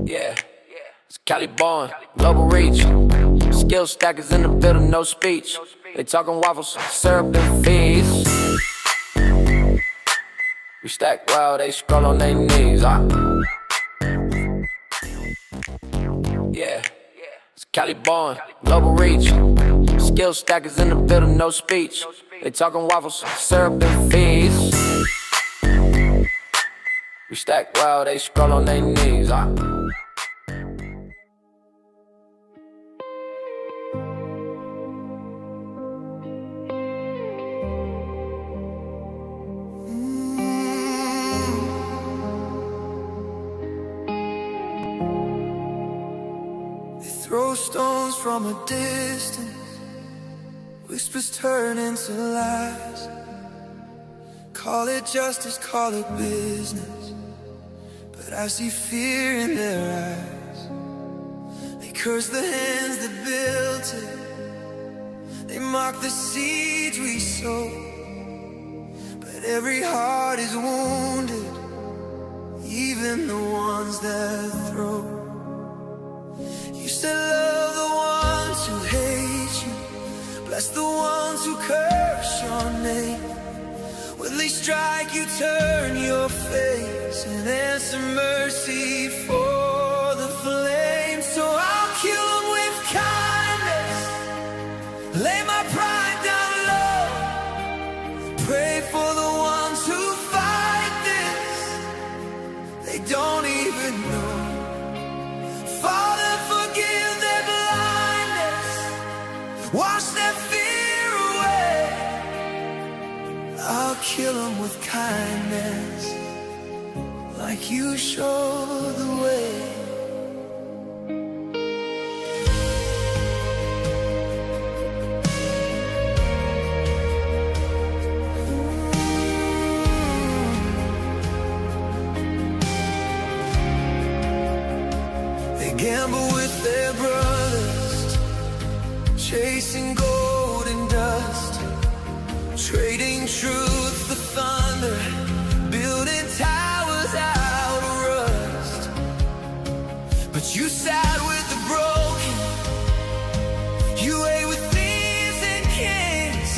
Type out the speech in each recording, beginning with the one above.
Yeah, it's Cali born, global reach. Skill stackers in the building, no speech. They talking waffles, syrup and fees. We stack well, they scroll on their knees. Yeah, it's Cali born, global reach. Skill stackers in the building, no speech. They talking waffles, syrup and fees. We stack well, they scroll on their knees. Throw stones from a distance, whispers turn into lies. Call it justice, call it business, but I see fear in their eyes. They curse the hands that built it, they mock the seeds we sow, but every heart is wounded, even the ones that throw. You said love the ones who hate you, bless the ones who curse your name. When they strike you, turn your face and answer mercy for the flame. So I'll kill them with kindness, lay my pride down low, pray for the ones who fight this, they don't even know. Father, forgive their blindness, wash their fear away. I'll kill them with kindness, like you showed the way. They gamble with their brothers, chasing gold and dust, trading truth for thunder, building towers out of rust. But you sat with the broken, you ate with thieves and kings,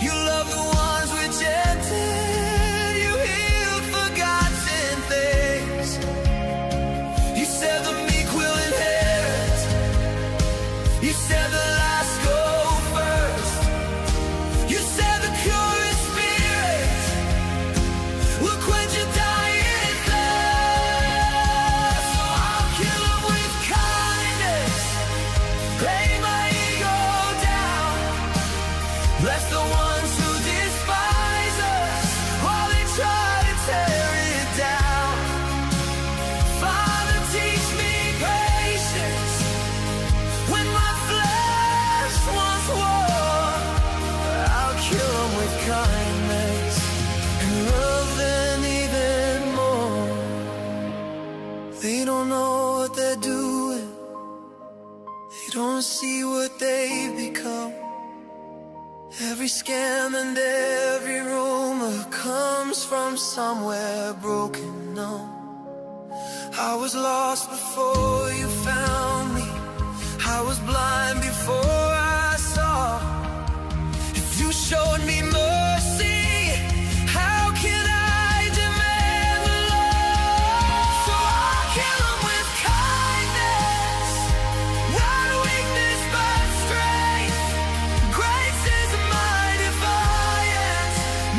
you loved the ones rejected, you healed forgotten things. You said the meek will inherit, you said the last go first, you said the pure in spirit will quench your dying thirst. So I'll kill them with kindness, lay my ego down, bless the ones who despise us while they try to tear it down. Father, teach me patience when my flesh wants war. I'll kill them with kindness and love them even more. They don't know what they're doing, they don't see what they've become. Every scam and every rumor comes from somewhere broken. No, I was lost before you found me, I was blind before I saw. If you showed me mercy, how can I demand love? So I'll kill them with kindness, not weakness but strength. Grace is my defiance,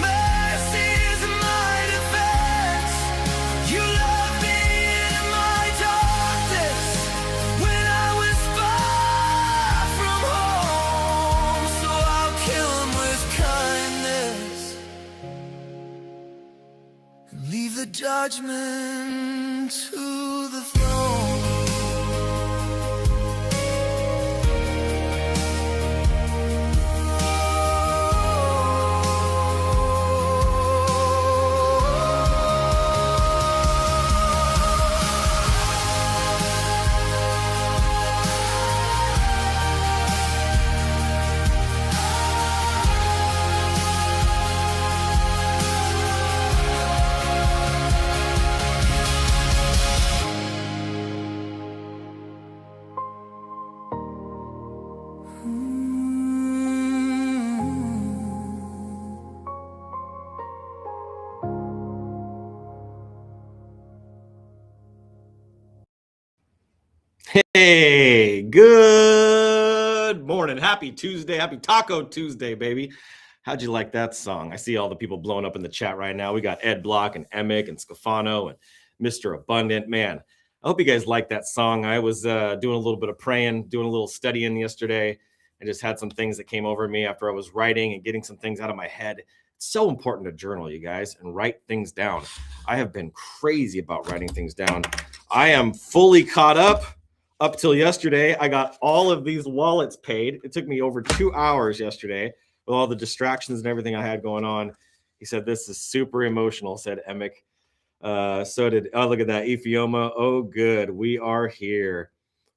mercy is my defense. You love me in my darkness, when I was far from home. So I'll kill them with kindness and leave the judgment to the throne. Hey, good morning. Happy Tuesday. Happy Taco Tuesday, baby. How'd you like that song? I see all the people blowing up in the chat right now. We got Ed Block and Emick and Scafano and Mr. Abundant. Man, I hope you guys like that song. I was doing a little bit of praying, doing a little studying yesterday. I just had some things that came over me after I was writing and getting some things out of my head. It's so important to journal, you guys, and write things down. I have been crazy about writing things down. I am fully caught up. Up till yesterday, I got all of these wallets paid. It took me over 2 hours yesterday with all the distractions and everything I had going on. He said, "This is super emotional," said Emick. So did, oh, look at that. Ephioma. Oh, good. We are here.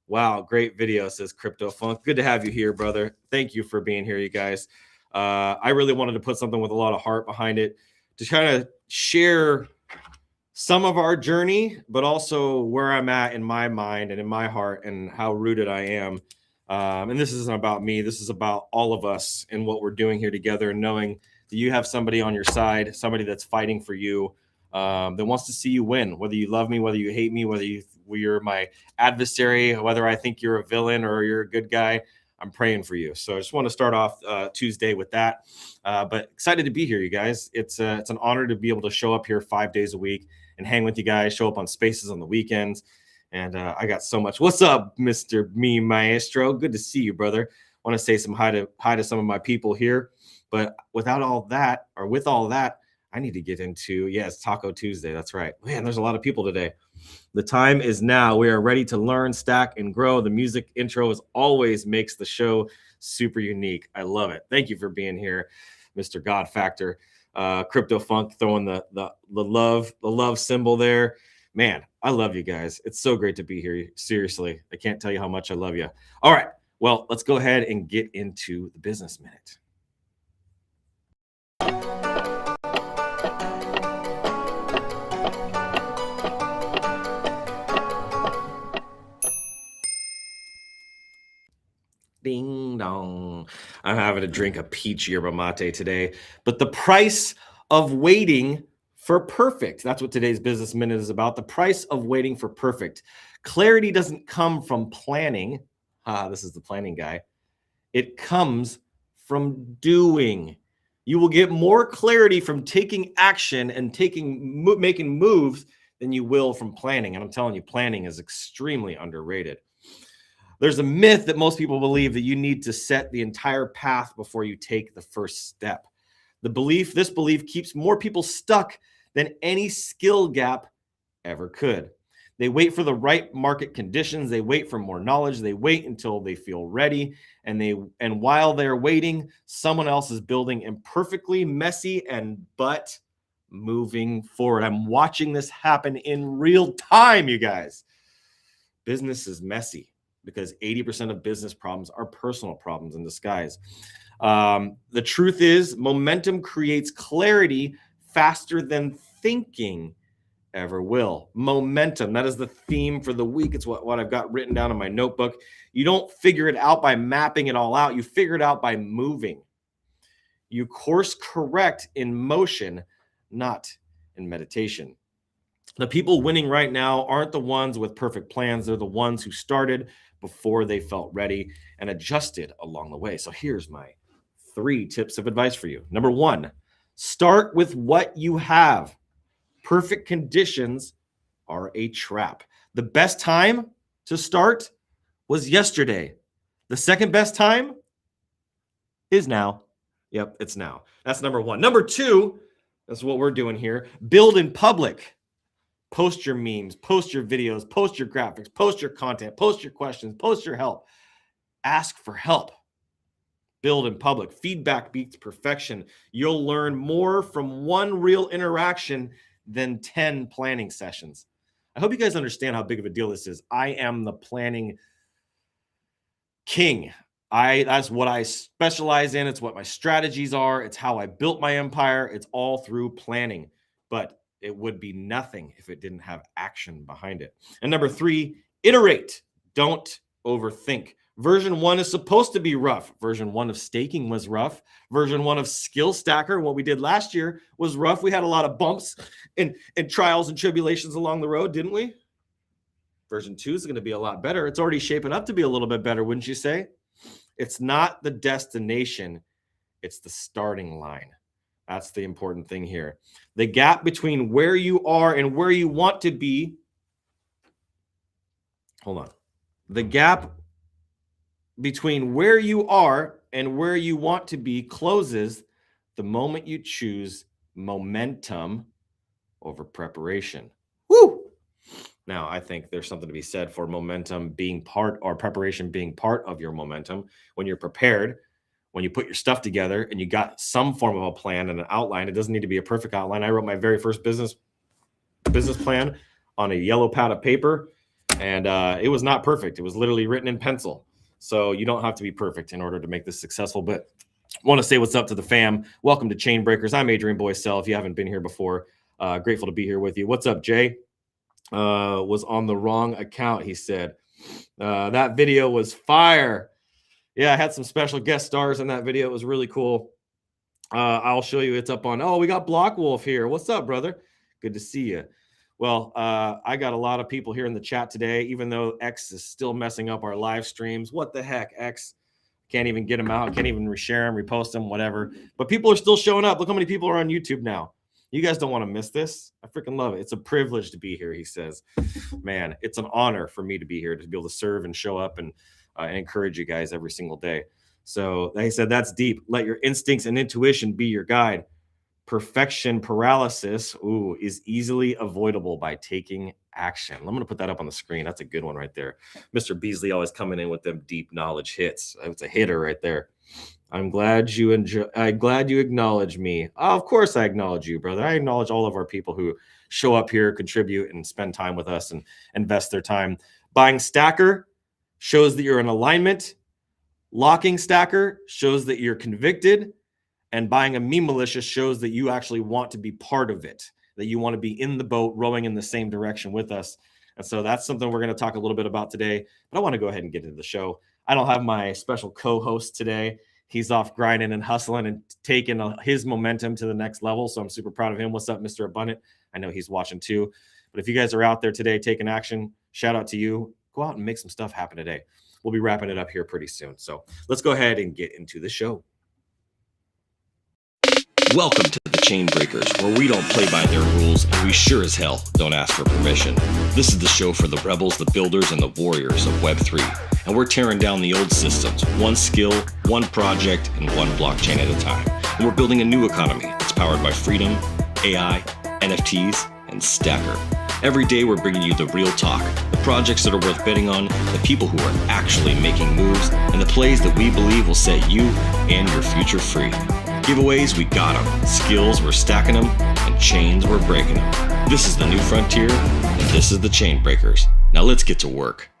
Wow. Great video, says Crypto Funk. Good to have you here, brother. Thank you for being here, you guys. I really wanted to put something with a lot of heart behind it to kind of share some of our journey, but also where I'm at in my mind and in my heart and how rooted I am. And this isn't about me. This is about all of us and what we're doing here together, and knowing that you have somebody on your side, somebody that's fighting for you, that wants to see you win, whether you love me, whether you hate me, whether you're my adversary, whether I think you're a villain or you're a good guy. I'm praying for you. So I just want to start off Tuesday with that. But excited to be here, you guys. It's an honor to be able to show up here 5 days a week and hang with you guys, show up on Spaces on the weekends. And I got so much. What's up, Mr. Me Maestro? Good to see you, brother. Want to say some hi to some of my people here. But with all that, I need to get into, it's Taco Tuesday. That's right. Man, there's a lot of people today. The time is now. We are ready to learn, stack, and grow. The music intro as always makes the show super unique. I love it. Thank you for being here, Mr. God Factor. Crypto Funk throwing the love symbol there. Man, I love you guys. It's so great to be here. Seriously, I can't tell you how much I love you. All right, well, let's go ahead and get into the business minute. Ding dong. I'm having to drink a peach yerba mate today. But the price of waiting for perfect. That's what today's business minute is about. The price of waiting for perfect. Clarity doesn't come from planning. This is the planning guy. It comes from doing. You will get more clarity from taking action and making moves than you will from planning. And I'm telling you, planning is extremely underrated. There's a myth that most people believe that you need to set the entire path before you take the first step. This belief keeps more people stuck than any skill gap ever could. They wait for the right market conditions. They wait for more knowledge. They wait until they feel ready. And while they're waiting, someone else is building imperfectly, messy, but moving forward. I'm watching this happen in real time, you guys. Business is messy, because 80% of business problems are personal problems in disguise. The truth is, momentum creates clarity faster than thinking ever will. Momentum, that is the theme for the week. It's what I've got written down in my notebook. You don't figure it out by mapping it all out. You figure it out by moving. You course correct in motion, not in meditation. The people winning right now aren't the ones with perfect plans. They're the ones who started before they felt ready and adjusted along the way. So here's my 3 tips of advice for you. Number 1, start with what you have. Perfect conditions are a trap. The best time to start was yesterday. The second best time is now. Yep, it's now. That's number 1. Number 2, that's what we're doing here. Build in public. Post your memes, post your videos, post your graphics, post your content, post your questions, post your help. Ask for help. Build in public. Feedback beats perfection. You'll learn more from one real interaction than 10 planning sessions. I hope you guys understand how big of a deal this is. I am the planning king. That's what I specialize in. It's what my strategies are. It's how I built my empire. It's all through planning. But it would be nothing if it didn't have action behind it. And number 3, iterate. Don't overthink. Version 1 is supposed to be rough. Version 1 of staking was rough. Version 1 of Skill Stacker, what we did last year, was rough. We had a lot of bumps and trials and tribulations along the road, didn't we? Version 2 is going to be a lot better. It's already shaping up to be a little bit better, wouldn't you say? It's not the destination, it's the starting line. That's the important thing here. The gap between where you are and where you want to be. Hold on. The gap between where you are and where you want to be closes the moment you choose momentum over preparation. Woo! Now, I think there's something to be said for momentum being part, or preparation being part of your momentum. When you're prepared, when you put your stuff together and you got some form of a plan and an outline, it doesn't need to be a perfect outline. I wrote my very first business plan on a yellow pad of paper, and it was not perfect. It was literally written in pencil. So you don't have to be perfect in order to make this successful. But I want to say what's up to the fam. Welcome to Chain Breakers. I'm Adrian Boycell. If you haven't been here before, grateful to be here with you. What's up, Jay? Was on the wrong account, he said. That video was fire. Yeah, I had some special guest stars in that video. It was really cool. I'll show you. It's up on. Oh, we got Block Wolf here. What's up, brother? Good to see you. Well, I got a lot of people here in the chat today, even though X is still messing up our live streams. What the heck, X? Can't even get them out. Can't even reshare them, repost them, whatever. But people are still showing up. Look how many people are on YouTube now. You guys don't want to miss this. I freaking love it. It's a privilege to be here, he says. Man, it's an honor for me to be here, to be able to serve and show up and encourage you guys every single day. So he said, that's deep. Let your instincts and intuition be your guide. Perfection paralysis, is easily avoidable by taking action. I'm going to put that up on the screen. That's a good one right there. Mr. Beasley always coming in with them deep knowledge hits. It's a hitter right there. I'm glad you acknowledge me. Oh, of course I acknowledge you, brother. I acknowledge all of our people who show up here, contribute, and spend time with us and invest their time. Buying Stacker shows that you're in alignment. Locking Stacker shows that you're convicted. And buying a meme militia shows that you actually want to be part of it, that you want to be in the boat, rowing in the same direction with us. And so that's something we're going to talk a little bit about today. But I want to go ahead and get into the show. I don't have my special co-host today. He's off grinding and hustling and taking his momentum to the next level. So I'm super proud of him. What's up, Mr. Abundant? I know he's watching too. But if you guys are out there today taking action, shout out to you. Go out and make some stuff happen today. We'll be wrapping it up here pretty soon. So let's go ahead and get into the show. Welcome to the Chain Breakers, where we don't play by their rules and we sure as hell don't ask for permission. This is the show for the rebels, the builders, and the warriors of Web3. And we're tearing down the old systems, one skill, one project, and one blockchain at a time. And we're building a new economy that's powered by freedom, AI, NFTs, and Stacker. Every day we're bringing you the real talk, the projects that are worth betting on, the people who are actually making moves, and the plays that we believe will set you and your future free. Giveaways, we got them. Skills, we're stacking them. And chains, we're breaking them. This is the new frontier, and this is the Chain Breakers. Now let's get to work.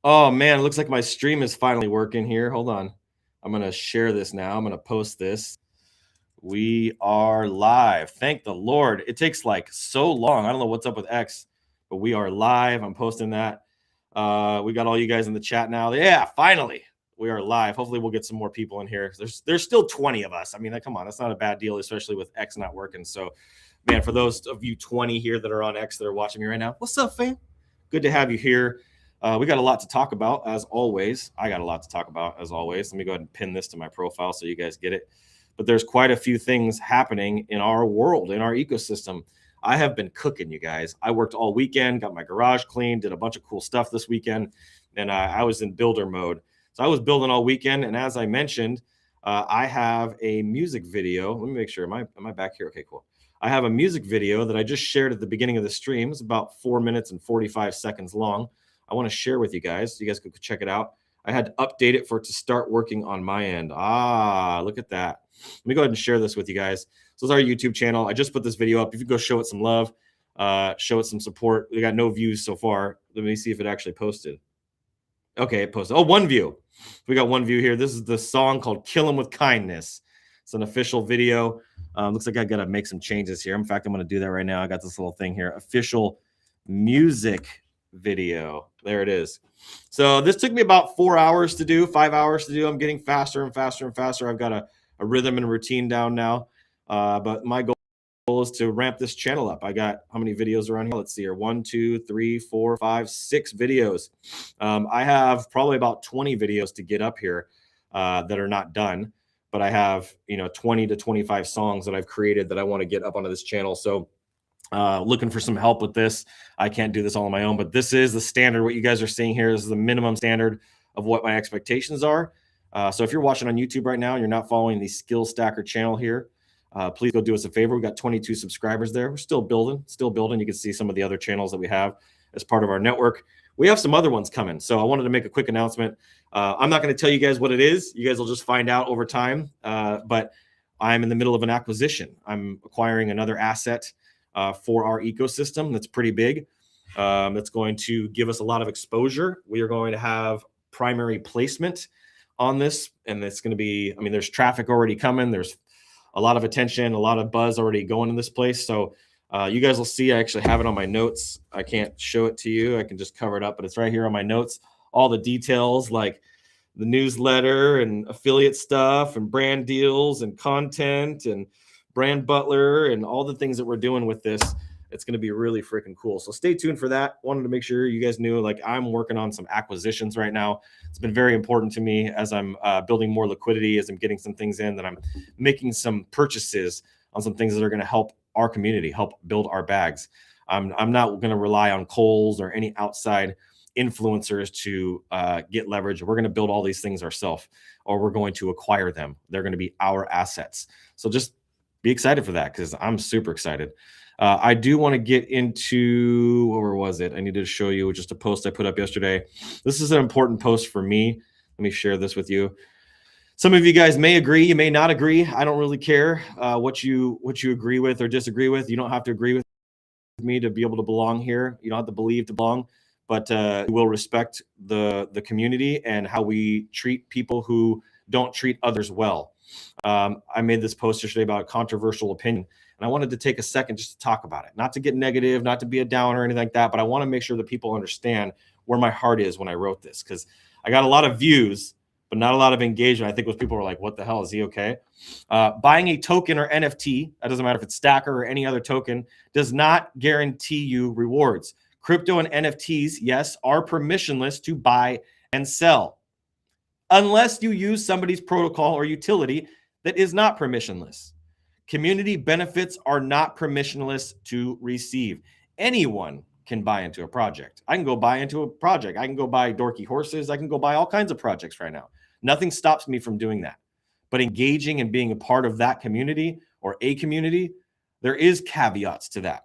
Oh, man, it looks like my stream is finally working here. Hold on. I'm going to share this now. I'm going to post this. We are live. Thank the Lord. It takes like so long. I don't know what's up with X, but we are live. I'm posting that. We got all you guys in the chat now. Yeah, finally. We are live. Hopefully we'll get some more people in here. There's still 20 of us. I mean, come on, that's not a bad deal, especially with X not working. So, man, for those of you 20 here that are on X that are watching me right now, what's up, fam? Good to have you here. We got a lot to talk about, as always. I got a lot to talk about, as always. Let me go ahead and pin this to my profile so you guys get it. But there's quite a few things happening in our world, in our ecosystem. I have been cooking, you guys. I worked all weekend, got my garage clean, did a bunch of cool stuff this weekend, and I was in builder mode. So I was building all weekend, and as I mentioned, I have a music video. Let me make sure. Am I back here? Okay, cool. I have a music video that I just shared at the beginning of the stream. It's about 4 minutes and 45 seconds long. I want to share with you guys. You guys could check it out. I had to update it for it to start working on my end. Look at that. Let me go ahead and share this with you guys. So it's our YouTube channel. I just put this video up. If you go show it some love, show it some support. We got no views so far. Let me see if it actually posted. Okay, it posted. Oh, 1 view. We got 1 view here. This is the song called Kill 'Em With Kindness. It's an official video. Looks like I got to make some changes here. In fact, I'm going to do that right now. I got this little thing here. Official music video. There it is. So this took me about 4 hours to do, 5 hours to do. I'm getting faster and faster and faster. I've got a rhythm and routine down now. But my goal goal is to ramp this channel up. I got how many videos are on here? Let's see here. 1, 2, 3, 4, 5, 6 videos. I have probably about 20 videos to get up here that are not done, but I have, 20 to 25 songs that I've created that I want to get up onto this channel. So looking for some help with this. I can't do this all on my own, but this is the standard. What you guys are seeing here is the minimum standard of what my expectations are. So if you're watching on YouTube right now and you're not following the Skill Stacker channel here, please go do us a favor. We got 22 subscribers there. We're still building. You can see some of the other channels that we have as part of our network. We have some other ones coming. So I wanted to make a quick announcement. I'm not going to tell you guys what it is. You guys will just find out over time. But I'm in the middle of an acquisition. I'm acquiring another asset for our ecosystem that's pretty big. That's going to give us a lot of exposure. We are going to have primary placement on this, and it's going to be, there's traffic already coming. There's a lot of attention, a lot of buzz already going in this place. So you guys will see, I actually have it on my notes. I can't show it to you. I can just cover it up, but it's right here on my notes. All the details like the newsletter and affiliate stuff and brand deals and content and brand butler and all the things that we're doing with this. It's going to be really freaking cool. So stay tuned for that. Wanted to make sure you guys knew, like, I'm working on some acquisitions right now. It's been very important to me as I'm building more liquidity, as I'm getting some things in, that I'm making some purchases on some things that are going to help our community, help build our bags. I'm not going to rely on Kohl's or any outside influencers to get leverage. We're going to build all these things ourselves, or we're going to acquire them. They're going to be our assets. So just be excited for that, because I'm super excited. I do want to get into, where was it? I need to show you just a post I put up yesterday. This is an important post for me. Let me share this with you. Some of you guys may agree, you may not agree. I don't really care what you agree with or disagree with. You don't have to agree with me to be able to belong here. You don't have to believe to belong, but we'll respect the community and how we treat people who don't treat others well. I made this post yesterday about a controversial opinion, and I wanted to take a second just to talk about it, not to get negative, not to be a downer or anything like that, but I want to make sure that people understand where my heart is when I wrote this, because I got a lot of views, but not a lot of engagement. I think most people were like, what the hell, is he okay? Buying a token or NFT, that doesn't matter if it's Stacker or any other token, does not guarantee you rewards. Crypto and NFTs, yes, are permissionless to buy and sell, unless you use somebody's protocol or utility that is not permissionless. Community benefits are not permissionless to receive. Anyone can buy into a project. I can go buy into a project. I can go buy dorky horses. I can go buy all kinds of projects right now. Nothing stops me from doing that. But engaging and being a part of that community or a community, there is caveats to that.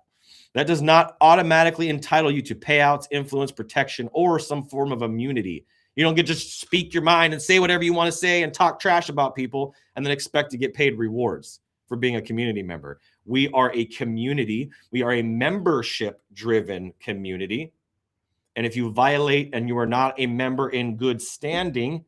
That does not automatically entitle you to payouts, influence, protection, or some form of immunity. You don't get to just speak your mind and say whatever you want to say and talk trash about people and then expect to get paid rewards for being a community member. We are a community. We are a membership-driven community. And if you violate and you are not a member in good standing,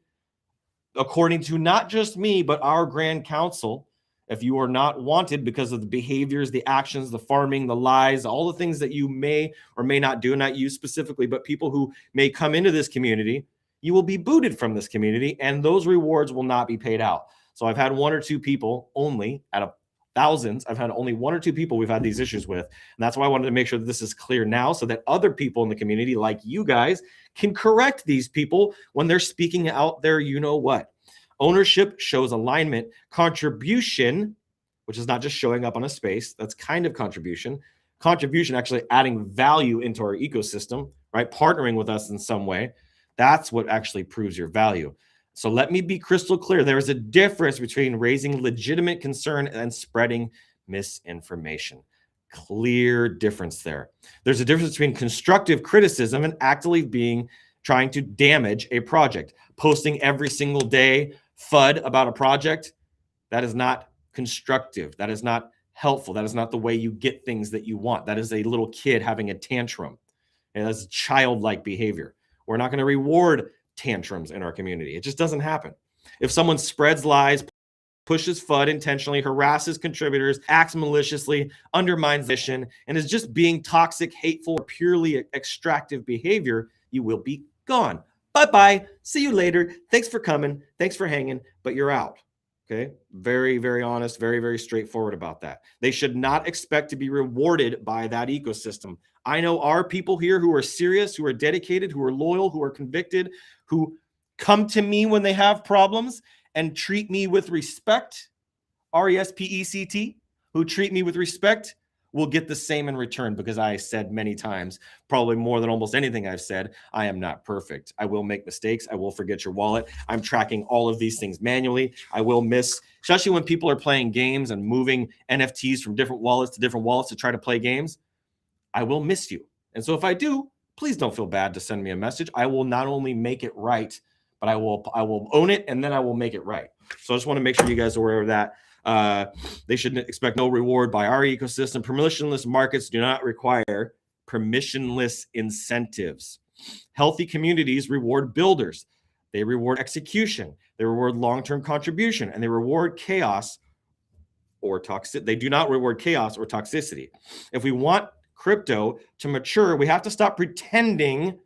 according to not just me, but our Grand Council, if you are not wanted because of the behaviors, the actions, the farming, the lies, all the things that you may or may not do, not you specifically, but people who may come into this community, you will be booted from this community, and those rewards will not be paid out. So I've had one or two people only out of thousands. I've had only one or two people we've had these issues with. And that's why I wanted to make sure that this is clear now, so that other people in the community like you guys can correct these people when they're speaking out there. You know what? Ownership shows alignment. Contribution, which is not just showing up on a space, that's kind of contribution. Contribution actually adding value into our ecosystem, right? Partnering with us in some way. That's what actually proves your value. So let me be crystal clear. There is a difference between raising legitimate concern and spreading misinformation. Clear difference there. There's a difference between constructive criticism and actively trying to damage a project. Posting every single day FUD about a project, that is not constructive. That is not helpful. That is not the way you get things that you want. That is a little kid having a tantrum. And that's childlike behavior. We're not going to reward tantrums in our community. It just doesn't happen. If someone spreads lies, pushes FUD intentionally, harasses contributors, acts maliciously, undermines the mission, and is just being toxic, hateful, or purely extractive behavior, you will be gone. Bye-bye. See you later. Thanks for coming. Thanks for hanging, but you're out. Okay. Very, very honest, very, very straightforward about that. They should not expect to be rewarded by that ecosystem. I know our people here who are serious, who are dedicated, who are loyal, who are convicted, who come to me when they have problems and treat me with respect. RESPECT, who treat me with respect, will get the same in return, because I said many times, probably more than almost anything I've said, I am not perfect. I will make mistakes. I will forget your wallet. I'm tracking all of these things manually. I will miss, especially when people are playing games and moving NFTs from different wallets to try to play games. I will miss you. And so if I do, please don't feel bad to send me a message. I will not only make it right, but I will own it, and then I will make it right. So I just want to make sure you guys are aware of that. They should expect no reward by our ecosystem. Permissionless markets do not require permissionless incentives. Healthy communities reward builders. They reward execution. They reward long-term contribution, and they reward chaos or toxic. They do not reward chaos or toxicity. If we want crypto to mature, we have to stop pretending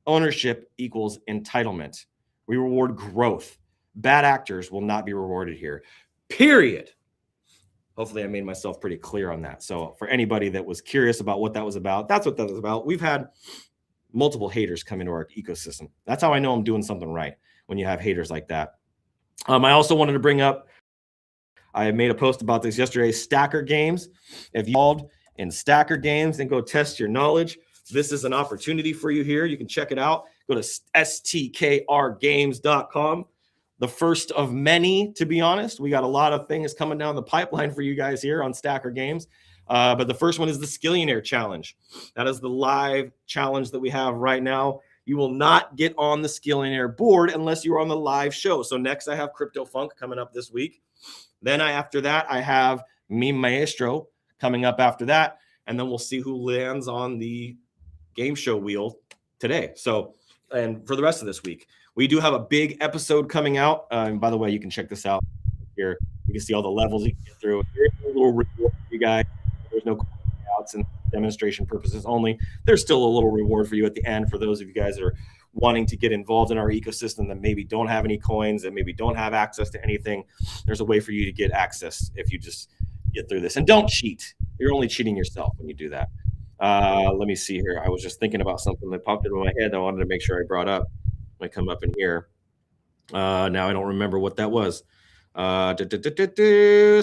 ownership equals entitlement. We reward growth. Bad actors will not be rewarded here. Period. Hopefully I made myself pretty clear on that. So for anybody that was curious about what that was about, that's what that was about. We've had multiple haters come into our ecosystem. That's how I know I'm doing something right, when you have haters like that. I also wanted to bring up, I made a post about this yesterday, Stacker Games. If you involved in Stacker Games and go test your knowledge, this is an opportunity for you here. You can check it out. Go to stkrgames.com. The first of many, to be honest. We got a lot of things coming down the pipeline for you guys here on Stacker Games. But the first one is the Skillionaire Challenge. That is the live challenge that we have right now. You will not get on the Skillionaire board unless you're on the live show. So next I have Crypto Funk coming up this week. Then after that, I have Meme Maestro coming up after that. And then we'll see who lands on the game show wheel today. So, and for the rest of this week, we do have a big episode coming out. And by the way, you can check this out here. You can see all the levels you can get through. Here's a little reward for you guys. There's no outs and demonstration purposes only. There's still a little reward for you at the end for those of you guys that are wanting to get involved in our ecosystem that maybe don't have any coins, that maybe don't have access to anything. There's a way for you to get access if you just get through this. And don't cheat. You're only cheating yourself when you do that. Let me see here. I was just thinking about something that popped into my head. I wanted to make sure I brought up. I come up in here. Now I don't remember what that was.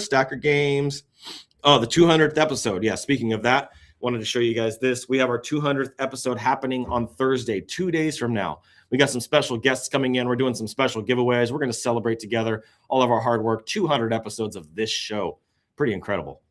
Stacker Games. Oh, the 200th episode. Yeah, speaking of that, wanted to show you guys this. We have our 200th episode happening on Thursday, 2 days from now. We got some special guests coming in. We're doing some special giveaways. We're going to celebrate together all of our hard work. 200 episodes of this show. Pretty incredible.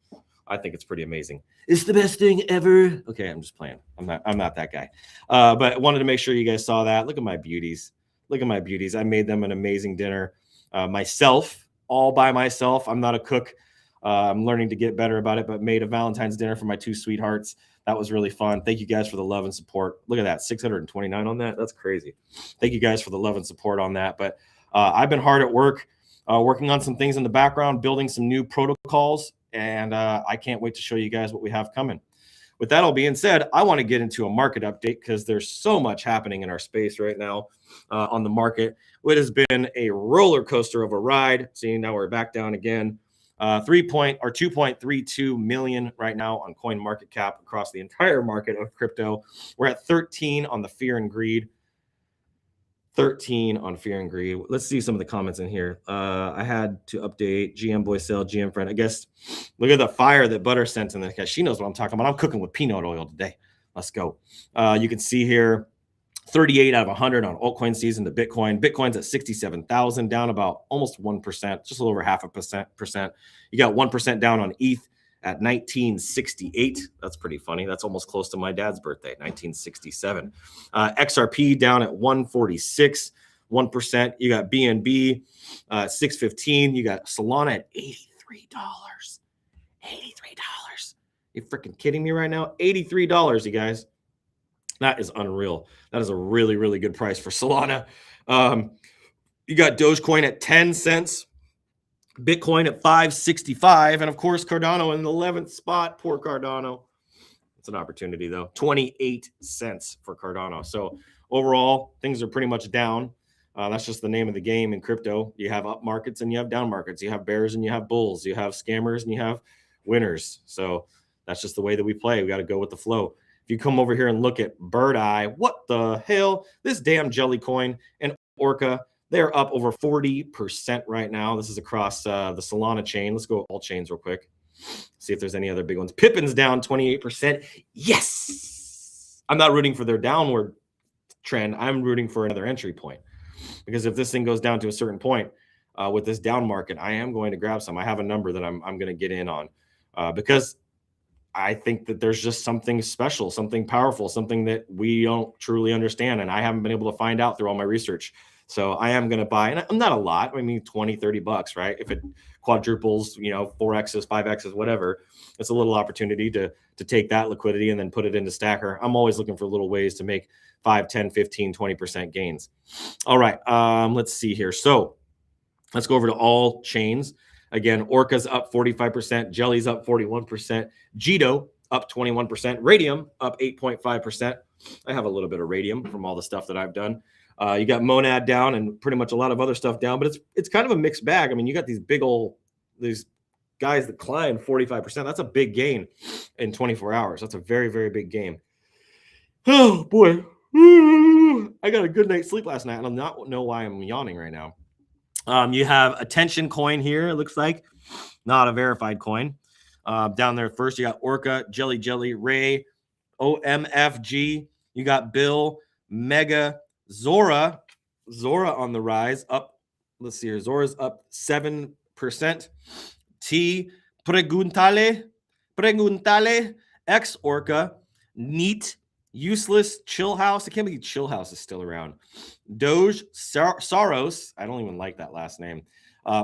I think it's pretty amazing. It's the best thing ever. Okay, I'm just playing. I'm not that guy. But I wanted to make sure you guys saw that. Look at my beauties. Look at my beauties. I made them an amazing dinner myself, all by myself. I'm not a cook. I'm learning to get better about it, but made a Valentine's dinner for my two sweethearts. That was really fun. Thank you guys for the love and support. Look at that, 629 on that. That's crazy. Thank you guys for the love and support on that. But I've been hard at work, working on some things in the background, building some new protocols. And I can't wait to show you guys what we have coming. With that all being said, I want to get into a market update because there's so much happening in our space right now on the market. It has been a roller coaster of a ride. See, now we're back down again. 2.32 million right now on coin market cap across the entire market of crypto. We're at 13 on the fear and greed. 13 on fear and greed. Let's see some of the comments in here. I had to update GM Boy Sale, GM Friend. I guess look at the fire that Butter sent in the case. She knows what I'm talking about. I'm cooking with peanut oil today. Let's go. You can see here 38 out of 100 on altcoin season to Bitcoin. Bitcoin's at 67,000, down about almost 1%, just a little over half a percent. You got 1% down on ETH at 1968. That's pretty funny. That's almost close to my dad's birthday, 1967. XRP down at 146, 1%. You got BNB 615. You got Solana at $83. $83. You freaking kidding me right now? $83, you guys. That is unreal. That is a really, really good price for Solana. You got Dogecoin at 10 cents. Bitcoin at 565, and of course Cardano in the 11th spot. Poor Cardano. It's an opportunity though. 28 cents for Cardano. So overall, things are pretty much down. That's just the name of the game in crypto. You have up markets and you have down markets. You have bears and you have bulls. You have scammers and you have winners. So that's just the way that we play. We got to go with the flow. If you come over here and look at Bird Eye, what the hell? This damn jelly coin and Orca, they're up over 40% right now. This is across the Solana chain. Let's go all chains real quick. See if there's any other big ones. Pippin's down 28%. Yes. I'm not rooting for their downward trend. I'm rooting for another entry point. Because if this thing goes down to a certain point with this down market, I am going to grab some. I have a number that I'm going to get in on because I think that there's just something special, something powerful, something that we don't truly understand. And I haven't been able to find out through all my research. So I am going to buy, and I'm not a lot. I mean, 20, 30 bucks, right? If it quadruples, 4X's, 5X's, whatever, it's a little opportunity to take that liquidity and then put it into Stacker. I'm always looking for little ways to make 5, 10, 15, 20% gains. All right. Let's see here. So let's go over to all chains. Again, Orca's up 45%, Jelly's up 41%, Jito up 21%, Radium up 8.5%. I have a little bit of Radium from all the stuff that I've done. You got Monad down and pretty much a lot of other stuff down, but it's kind of a mixed bag. I mean, you got these guys that climb 45%. That's a big gain in 24 hours. That's a very, very big gain. Oh boy. I got a good night's sleep last night. I don't know why I'm yawning right now. You have Attention coin here. It looks like not a verified coin. Down there first, you got Orca, Jelly, Ray, OMFG. You got Bill, Mega, Zora on the rise, up. Let's see here. Zora's up 7%. T Preguntale, X Orca, Neat, Useless, Chill House. I can't believe Chill House is still around. Doge, Saros. I don't even like that last name.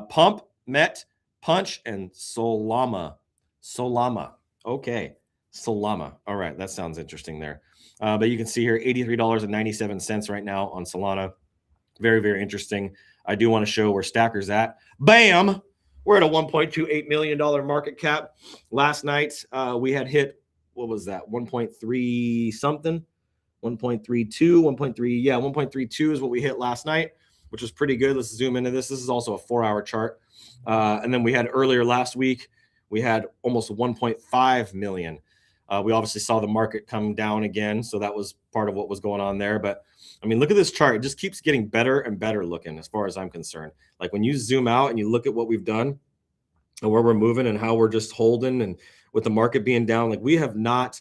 Pump, Met, Punch, and Solama. Okay. Solama. All right. That sounds interesting there. But you can see here $83.97 right now on Solana. Very, very interesting. I do want to show where Stacker's at. Bam! We're at a $1.28 million market cap. Last night, we had hit, what was that? 1.3 something? 1.32, 1.3. Yeah, 1.32 is what we hit last night, which was pretty good. Let's zoom into this. This is also a 4-hour chart. And then we had earlier last week, we had almost 1.5 million. We obviously saw the market come down again. So that was part of what was going on there. But I mean, look at this chart. It just keeps getting better and better looking as far as I'm concerned. Like when you zoom out and you look at what we've done and where we're moving and how we're just holding and with the market being down, like we have not,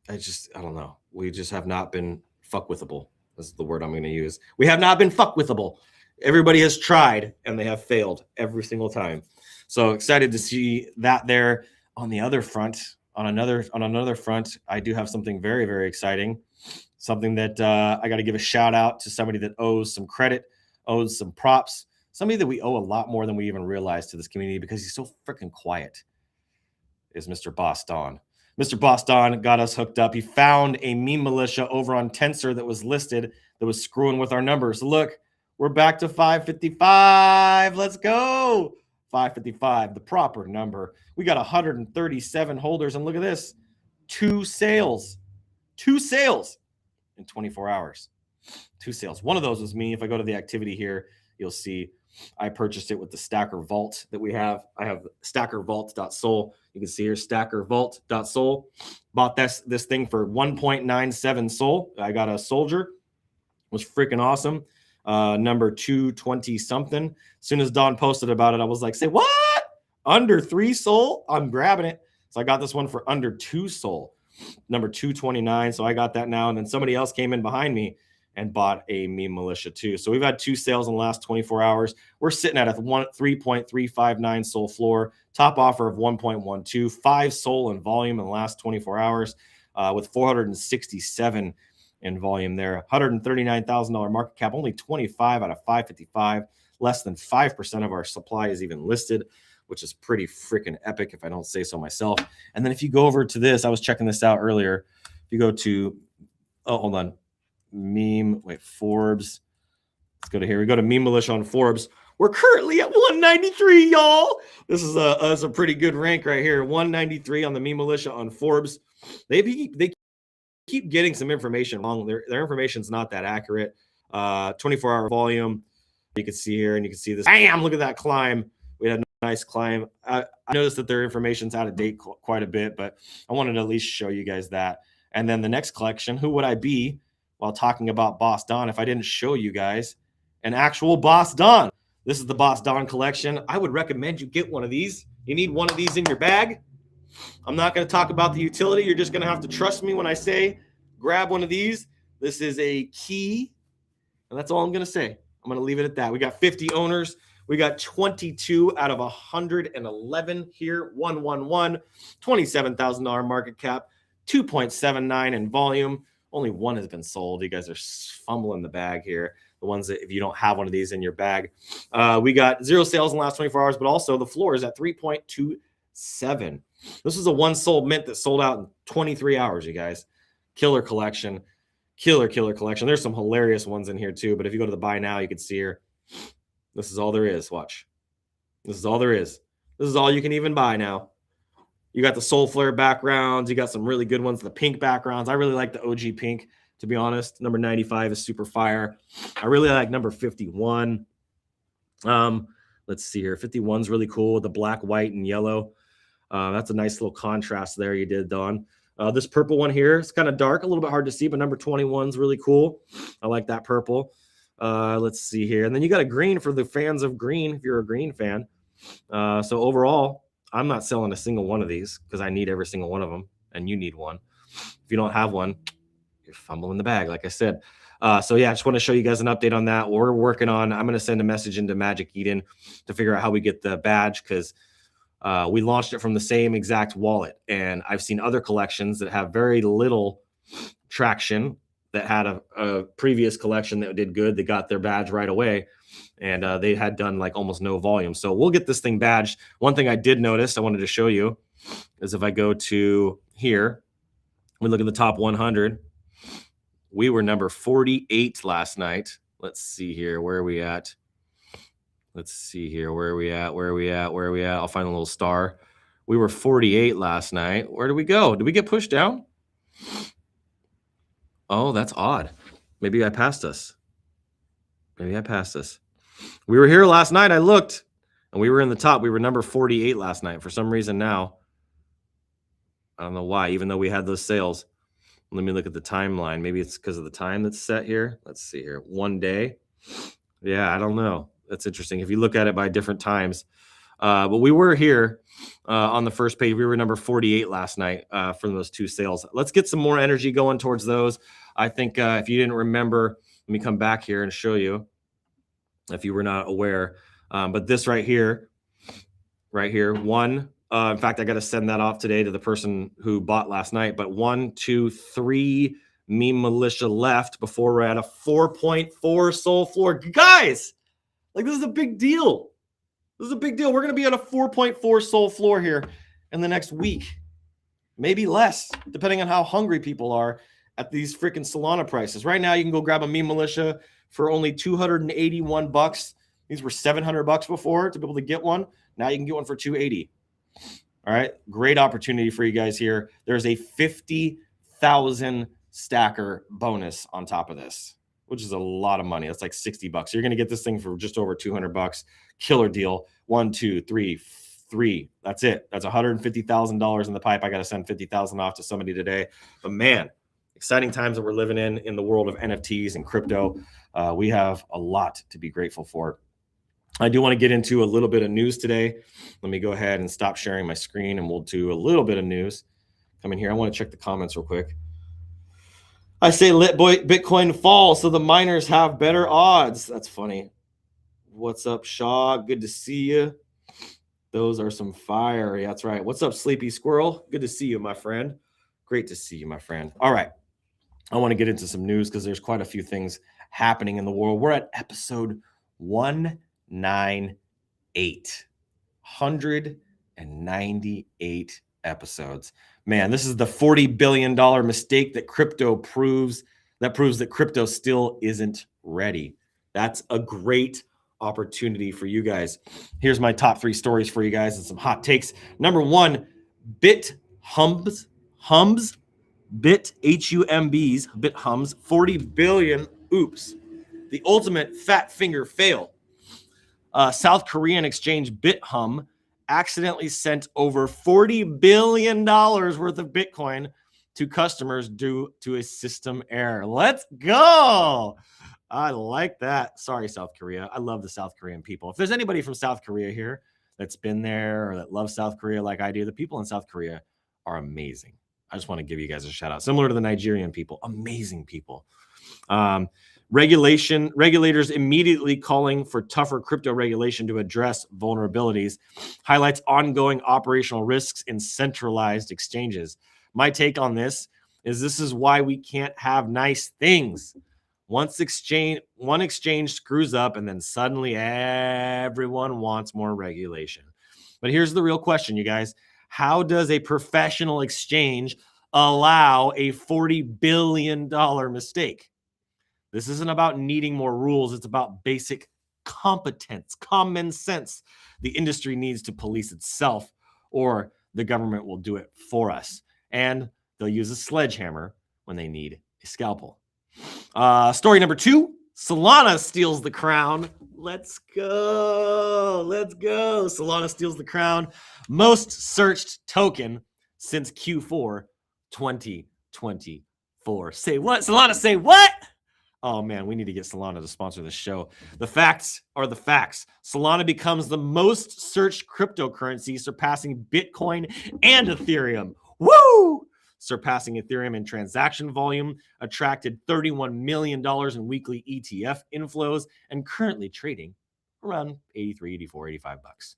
I don't know. We just have not been fuckwithable. This is the word I'm going to use. We have not been fuckwithable. Everybody has tried and they have failed every single time. So excited to see that there. On the other front, on another front, I do have something very, very exciting. Something that I got to give a shout out to somebody that owes some credit, owes some props, somebody that we owe a lot more than we even realize to this community because he's so freaking quiet, is Mr. Boss Don. Mr. Boss Don got us hooked up. He found a meme militia over on Tensor that was listed that was screwing with our numbers. Look, we're back to 555. Let's go. 555, the proper number. We got 137 holders, and look at this. 2 sales. 2 sales in 24 hours. 2 sales. One of those was me. If I go to the activity here, you'll see I purchased it with the Stacker Vault that we have. I have stackervault.sol. You can see here, stackervault.sol. Bought this thing for 1.97 SOL. I got a soldier. It was freaking awesome. Number 220 something. As soon as Don posted about it, I was like, say what? Under 3 SOL? I'm grabbing it. So I got this one for under 2 SOL. Number 229. So I got that now. And then somebody else came in behind me and bought a meme militia too. So we've had 2 sales in the last 24 hours. We're sitting at a 3.359 SOL floor. Top offer of 1.12. 5 SOL in volume in the last 24 hours with 467 in volume there. $139,000 market cap, only 25 out of 555. Less than 5% of our supply is even listed, which is pretty freaking epic if I don't say so myself. And then if you go over to this, I was checking this out earlier. If you go to, hold on. Forbes. Let's go to here. We go to Meme Militia on Forbes. We're currently at 193, y'all. This is a pretty good rank right here. 193 on the Meme Militia on Forbes. They keep getting some information wrong. Their information's not that accurate. 24-hour volume. You can see here, and you can see this. Bam! Look at that climb. We had a nice climb. I noticed that their information's out of date quite a bit, but I wanted to at least show you guys that. And then the next collection, who would I be while talking about Boss Don if I didn't show you guys an actual Boss Don? This is the Boss Don collection. I would recommend you get one of these. You need one of these in your bag. I'm not going to talk about the utility. You're just going to have to trust me when I say grab one of these. This is a key, and that's all I'm going to say. I'm going to leave it at that. We got 50 owners. We got 22 out of 111 here. 111, $27,000 market cap, 2.79 in volume. Only one has been sold. You guys are fumbling the bag here. The ones that if you don't have one of these in your bag. We got 0 sales in the last 24 hours, but also the floor is at 3.27. This is a one sold mint that sold out in 23 hours, you guys. Killer collection. Killer collection. There's some hilarious ones in here too, but if you go to the buy now, you can see here. This is all there is. Watch. This is all there is. This is all you can even buy now. You got the Soul Flare backgrounds. You got some really good ones, the pink backgrounds. I really like the OG pink, to be honest. Number 95 is super fire. I really like number 51. Let's see here. 51's really cool with the black, white, and yellow. That's a nice little contrast there you did, Don. This purple one here, it's kind of dark, a little bit hard to see, but number 21's really cool. I like that purple. Let's see here. And then you got a green for the fans of green, if you're a green fan. So overall, I'm not selling a single one of these because I need every single one of them, and you need one. If you don't have one, you're fumbling the bag, like I said. So yeah, I just want to show you guys an update on that. We're working on, I'm going to send a message into Magic Eden to figure out how we get the badge because we launched it from the same exact wallet. And I've seen other collections that have very little traction that had a previous collection that did good. They got their badge right away. And they had done like almost no volume. So we'll get this thing badged. One thing I did notice, I wanted to show you, is if I go to here, we look at the top 100. We were number 48 last night. Let's see here. Where are we at? Let's see here. Where are we at? Where are we at? Where are we at? I'll find a little star. We were 48 last night. Where did we go? Did we get pushed down? Oh, that's odd. Maybe I passed us. Maybe I passed us. We were here last night. I looked, and we were in the top. We were number 48 last night. For some reason now, I don't know why, even though we had those sales. Let me look at the timeline. Maybe it's because of the time that's set here. Let's see here. 1 day. Yeah, I don't know. That's interesting. If you look at it by different times. But we were here on the first page. We were number 48 last night for those two sales. Let's get some more energy going towards those. I think if you didn't remember, let me come back here and show you if you were not aware. But this right here, one. In fact, I got to send that off today to the person who bought last night. But 1, 2, 3 meme militia left before we're at a 4.4 soul floor. Guys, like this is a big deal. This is a big deal. We're going to be at a 4.4 soul floor here in the next week. Maybe less, depending on how hungry people are at these freaking Solana prices. Right now, you can go grab a meme militia for only $281. These were $700 before to be able to get one. Now you can get one for $280. All right, great opportunity for you guys here. There's a 50,000 stacker bonus on top of this, which is a lot of money. That's like $60. You're going to get this thing for just over $200. Killer deal. 1, 2, 3, 3. That's it. That's $150,000 in the pipe. I got to send 50,000 off to somebody today. But man, exciting times that we're living in the world of NFTs and crypto. We have a lot to be grateful for. I do want to get into a little bit of news today. Let me go ahead and stop sharing my screen and we'll do a little bit of news. Come in here. I want to check the comments real quick. I say let Bitcoin fall so the miners have better odds. That's funny. What's up, Shaw? Good to see you. Those are some fire. Yeah, that's right. What's up, Sleepy Squirrel? Good to see you, my friend. Great to see you, my friend. All right. I want to get into some news because there's quite a few things happening in the world. We're at episode 198. 198 episodes. Man, this is the $40 billion mistake that crypto proves that crypto still isn't ready. That's a great opportunity for you guys. Here's my top 3 stories for you guys and some hot takes. Number 1, BitHumbs, BitHumbs, 40 billion. Oops. The ultimate fat finger fail. South Korean exchange BitHum accidentally sent over $40 billion worth of Bitcoin to customers due to a system error. Let's go. I like that. Sorry, South Korea. I love the South Korean people. If there's anybody from South Korea here that's been there or that loves South Korea like I do, the people in South Korea are amazing. I just want to give you guys a shout out. Similar to the Nigerian people, amazing people. Regulators immediately calling for tougher crypto regulation to address vulnerabilities, highlights ongoing operational risks in centralized exchanges. My take on this is why we can't have nice things. One exchange screws up and then suddenly everyone wants more regulation. But here's the real question, you guys. How does a professional exchange allow a $40 billion mistake? This isn't about needing more rules. It's about basic competence, common sense. The industry needs to police itself, or the government will do it for us. And they'll use a sledgehammer when they need a scalpel. Story number 2, Solana steals the crown. Let's go. Let's go. Solana steals the crown. Most searched token since Q4 2024. Say what? Solana, say what? Oh, man, we need to get Solana to sponsor this show. The facts are the facts. Solana becomes the most searched cryptocurrency, surpassing Bitcoin and Ethereum. Woo! Surpassing Ethereum in transaction volume, attracted $31 million in weekly ETF inflows, and currently trading around 83, 84, 85 bucks.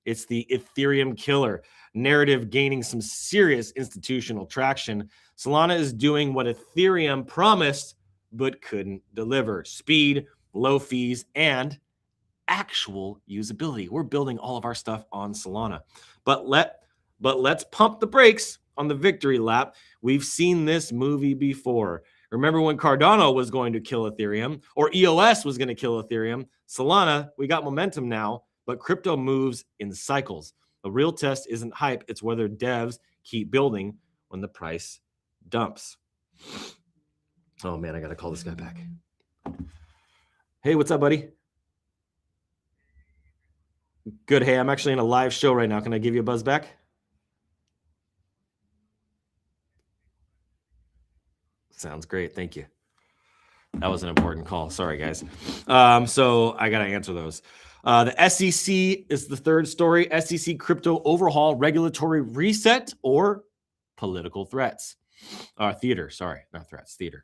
It's the Ethereum killer narrative gaining some serious institutional traction. Solana is doing what Ethereum promised but couldn't deliver: speed, low fees, and actual usability. We're building all of our stuff on Solana. But let's pump the brakes on the victory lap. We've seen this movie before. Remember when Cardano was going to kill Ethereum, or EOS was going to kill Ethereum? Solana, we got momentum now, but crypto moves in cycles. The real test isn't hype, it's whether devs keep building when the price dumps. Oh man, I got to call this guy back. Hey, what's up, buddy? Good. Hey, I'm actually in a live show right now. Can I give you a buzz back? Sounds great. Thank you. That was an important call. Sorry, guys. So I got to answer those. The SEC is the third story. SEC crypto overhaul, regulatory reset, or political threats. Theater. Sorry, not threats. Theater.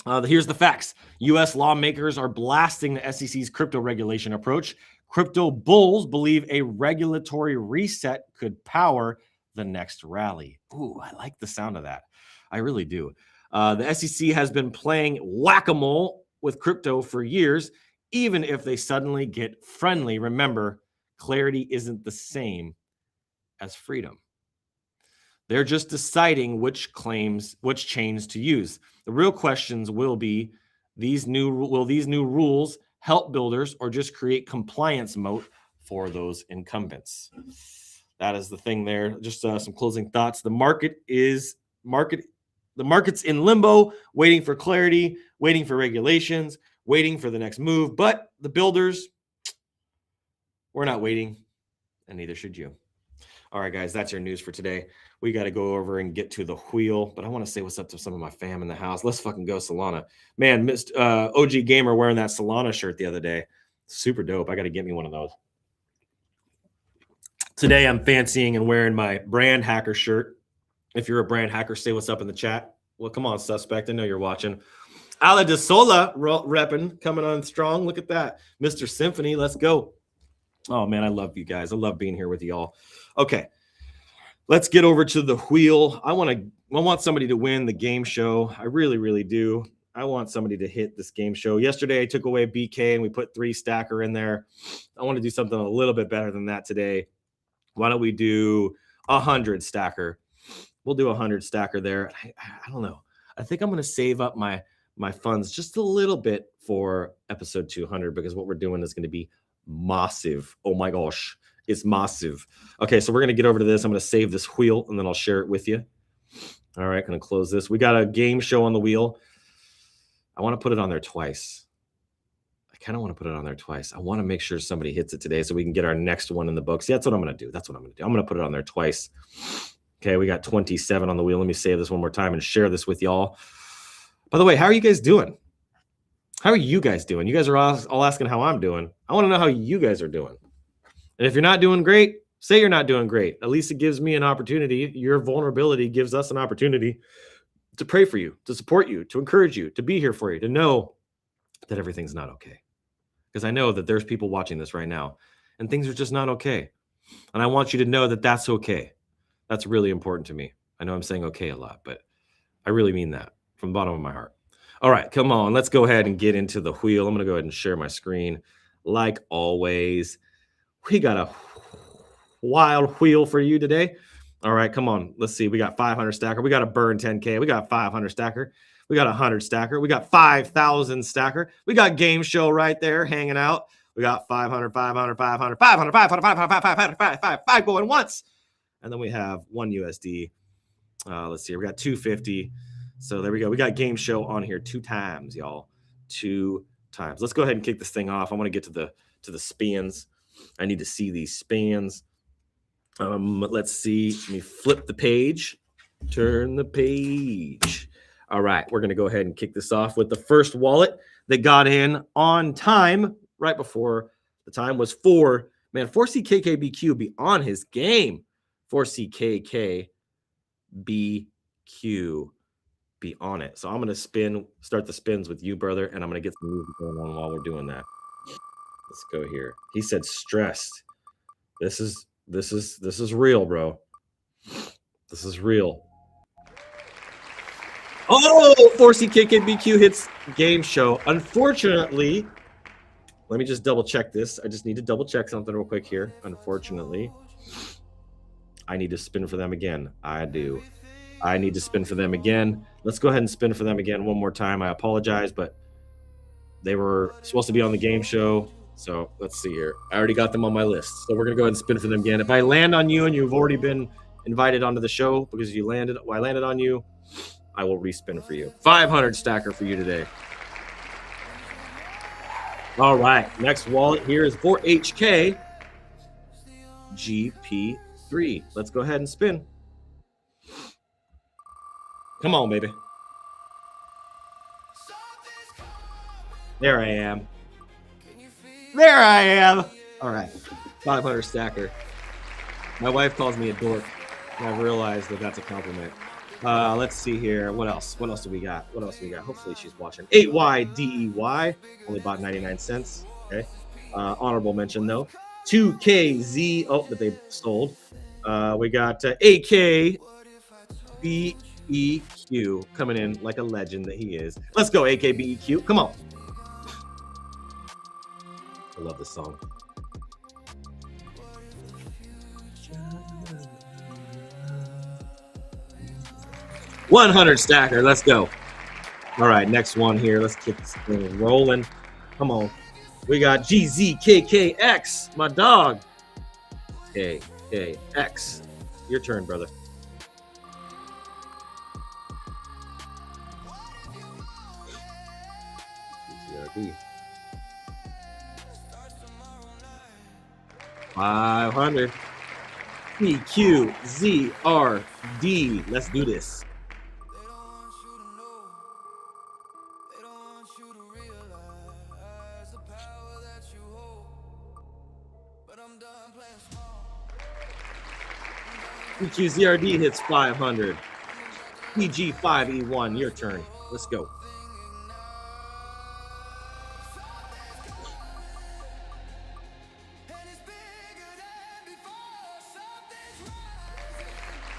Here's the facts. U.S. lawmakers are blasting the SEC's crypto regulation approach. Crypto bulls believe a regulatory reset could power the next rally. Ooh, I like the sound of that. I really do. The SEC has been playing whack-a-mole with crypto for years, even if they suddenly get friendly. Remember, clarity isn't the same as freedom. They're just deciding which chains to use. The real questions will be, will these new rules help builders or just create compliance moat for those incumbents? That is the thing there. Just some closing thoughts. The market's in limbo, waiting for clarity, waiting for regulations, waiting for the next move. But the builders, we're not waiting, and neither should you. All right, guys, that's your news for today. We got to go over and get to the wheel, but I want to say what's up to some of my fam in the house. Let's fucking go Solana. Man, OG Gamer wearing that Solana shirt the other day. Super dope. I got to get me one of those. Today, I'm fancying and wearing my brand hacker shirt. If you're a brand hacker, say what's up in the chat. Well, come on, suspect. I know you're watching. Ala de Sola repping, coming on strong. Look at that. Mr. Symphony, let's go. Oh, man, I love you guys. I love being here with you all. Okay, let's get over to the wheel. I want somebody to win the game show. I really, really do. I want somebody to hit this game show. Yesterday, I took away BK and we put 3 stacker in there. I want to do something a little bit better than that today. Why don't we do 100 stacker? We'll do 100 stacker there. I don't know. I think I'm going to save up my funds just a little bit for episode 200 because what we're doing is going to be massive. Oh my gosh. It's massive. Okay, so we're going to get over to this. I'm going to save this wheel, and then I'll share it with you. All right, going to close this. We got a game show on the wheel. I want to put it on there twice. kind of want to put it on there twice. I want to make sure somebody hits it today so we can get our next one in the books. Yeah, that's what I'm going to do. That's what I'm going to do. I'm going to put it on there twice. Okay, we got 27 on the wheel. Let me save this one more time and share this with y'all. By the way, how are you guys doing? How are you guys doing? You guys are all asking how I'm doing. I want to know how you guys are doing. And if you're not doing great, say you're not doing great. At least it gives me an opportunity. Your vulnerability gives us an opportunity to pray for you, to support you, to encourage you, to be here for you, to know that everything's not okay. Because I know that there's people watching this right now and things are just not okay. And I want you to know that that's okay. That's really important to me. I know I'm saying okay a lot, but I really mean that from the bottom of my heart. All right, come on. Let's go ahead and get into the wheel. I'm going to go ahead and share my screen. Like always, we got a wild wheel for you today. All right, come on. Let's see. We got 500 stacker. We got a burn 10K. We got 500 stacker. We got 100 stacker. We got 5,000 stacker. We got game show right there hanging out. We got 500, 500, 500, 500, 500, 500, 500, 500, 5 going once. And then we have 1 USD. Let's see. We got 250. So there we go. We got game show on here 2 times, y'all. 2 times. Let's go ahead and kick this thing off. I want to get to the spins. I need to see these spins. Let's see. Let me flip the page. Turn the page. All right. We're going to go ahead and kick this off with the first wallet that got in on time right before the time was 4CKKBQ be on his game. 4CKKBQ be on it. So I'm going to start the spins with you, brother, and I'm going to get some music going on while we're doing that. Let's go here. He said stressed. This is real, bro. This is real. Oh, 4CKKBQ hits game show. Unfortunately, let me just double check this. I just need to double check something real quick here. Unfortunately, I need to spin for them again. I do. I need to spin for them again. Let's go ahead and spin for them again one more time. I apologize, but they were supposed to be on the game show. So let's see here. I already got them on my list. So we're going to go ahead and spin for them again. If I land on you and you've already been invited onto the show because I landed on you, I will respin for you. 500 stacker for you today. All right. Next wallet here is 4HK GP3. Let's go ahead and spin. Come on, baby. There I am. There I am. All right. 500 stacker. My wife calls me a dork, and I realized that that's a compliment. Let's see here. What else? What else do we got? Hopefully she's watching. 8YDEY. Only bought 99 cents. Okay. Honorable mention, though. 2KZ. Oh, that they sold. We got AKBEQ coming in like a legend that he is. Let's go, AKBEQ. Come on. I love this song. $100 stacker. Let's go. All right, next one here. Let's keep this thing rolling. Come on. We got GZKKX, my dog. KKX. Your turn, brother. GZRD. 500. PQZRD. Let's do this. PQZRD hits 500. PG5E1, your turn. Let's go.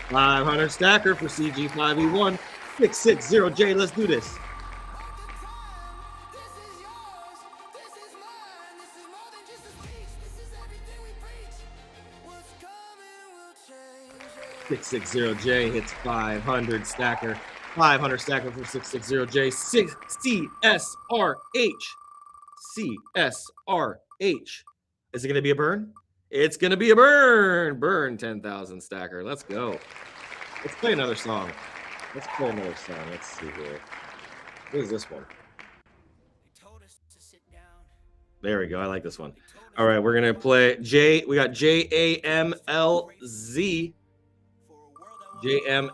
$500 stacker for CG5E1. 660J. Let's do this. $660J hits 500 stacker. 500 stacker for 660J. CSRH. Is it going to be a burn? It's going to be a burn. Burn 10,000 stacker. Let's go. Let's play another song. Let's see here. What is this one? They told us to sit down. There we go. I like this one. All right, we're gonna play we got JAMLZ. JAMLZ.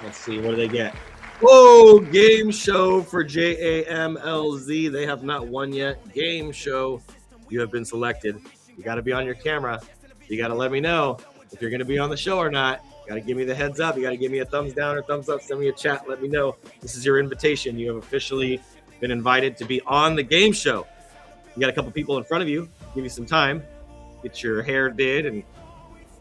Let's see, what do they get? Whoa, game show for JAMLZ. They have not won yet. Game show. You have been selected. You got to be on your camera. You got to let me know if you're going to be on the show or not. You got to give me the heads up. You got to give me a thumbs down or thumbs up. Send me a chat. Let me know. This is your invitation. You have officially been invited to be on the game show. You got a couple people in front of you. Give you some time. Get your hair did and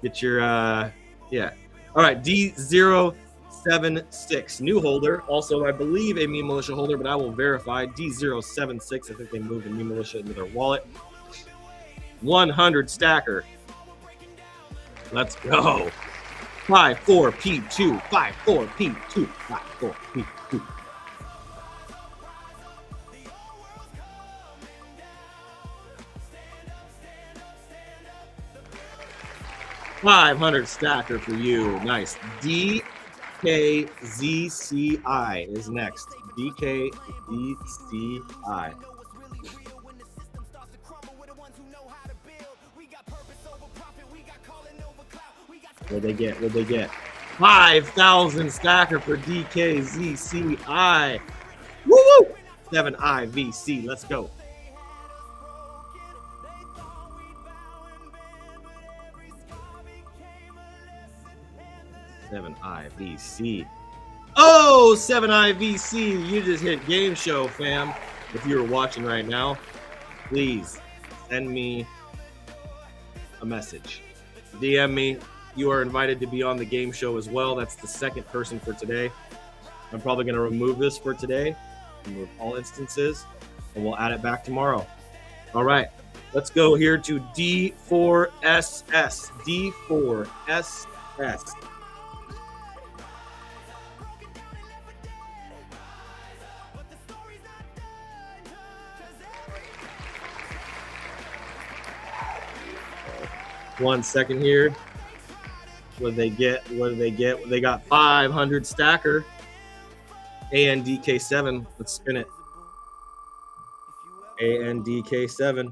get your, yeah. All right, D076, new holder. Also, I believe a Meme Militia holder, but I will verify. D076, I think they moved the Meme Militia into their wallet. 100 stacker. Let's go. 54P2, 54P2, 54P2. $500 stacker for you. Nice. DKZCI is next. DKZCI. What'd they get? What'd they get? 5,000 stacker for DKZCI. Woo woo! 7IVC. Let's go. IVC. Oh, 7IVC. You just hit game show, fam. If you're watching right now, please send me a message. DM me. You are invited to be on the game show as well. That's the second person for today. I'm probably going to remove this for today. Remove all instances, and we'll add it back tomorrow. All right. Let's go here to D4SS. D4SS. One second here. What did they get? What did they get? They got 500 stacker. ANDK7. Let's spin it. ANDK7.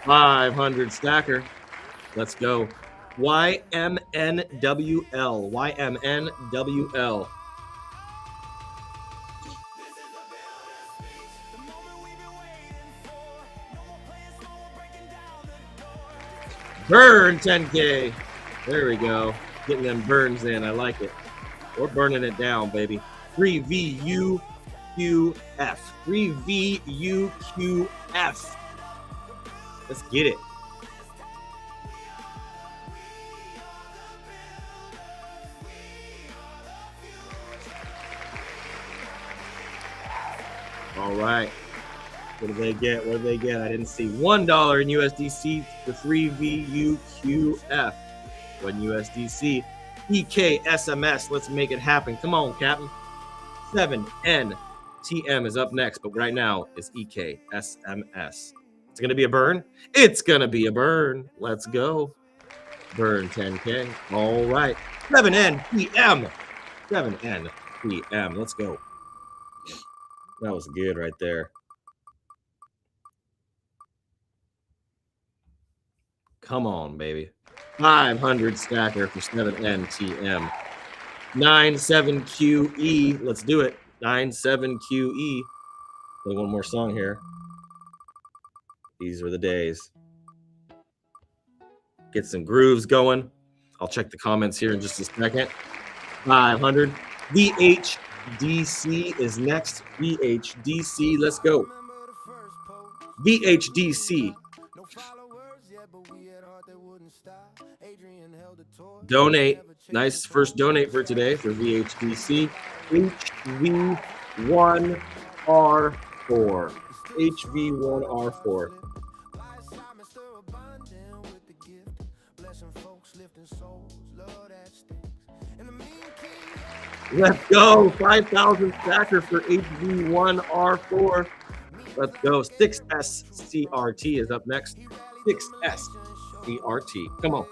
$500 stacker. Let's go. YMNWL. YMNWL. Burn 10K. There we go. Getting them burns in. I like it. We're burning it down, baby. 3VUQF. 3VUQF. Let's get it. All right. What did they get? What did they get? I didn't see. $1 in USDC for 3VUQF. 1 USDC. EKSMS. Let's make it happen. Come on, Captain. 7NTM is up next, but right now it's EKSMS. It's going to be a burn. It's going to be a burn. Let's go. Burn 10K. All right. 7NPM. 7NPM. Let's go. That was good right there. Come on, baby. 500 stacker for 7NTM. 97QE. Let's do it. 97QE. Play one more song here. These are the days. Get some grooves going. I'll check the comments here in just a second. 500. VHDC is next. VHDC. Let's go. VHDC. Donate. Nice first donate for today for VHDC. HV1R4. HV1R4. Let's go. 5,000 stacker for HV1R4. Let's go. 6SCRT is up next. 6SCRT. Come on.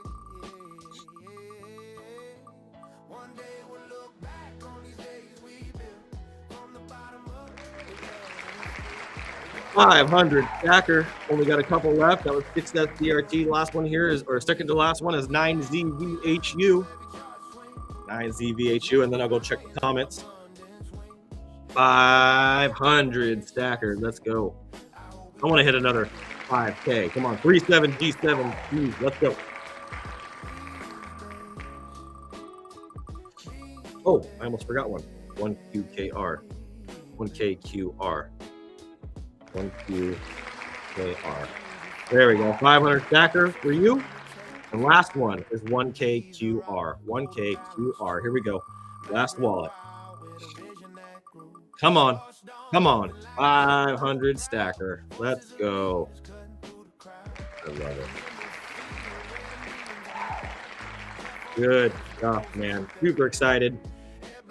$500 stacker. Only got a couple left. That was 6SCRT. Last one here is, or second to last one is 9ZVHU. 9ZVHU, and then I'll go check the comments. 500 stacker. Let's go. I want to hit another 5K. Come on. 37G7. Let's go. Oh, I almost forgot one. 1QKR. 1KQR. 1QKR. There we go. 500 stacker for you. And last one is 1KQR. 1KQR. Here we go. Last wallet. Come on. Come on. 500 stacker. Let's go. I love it. Good stuff, man. Super excited.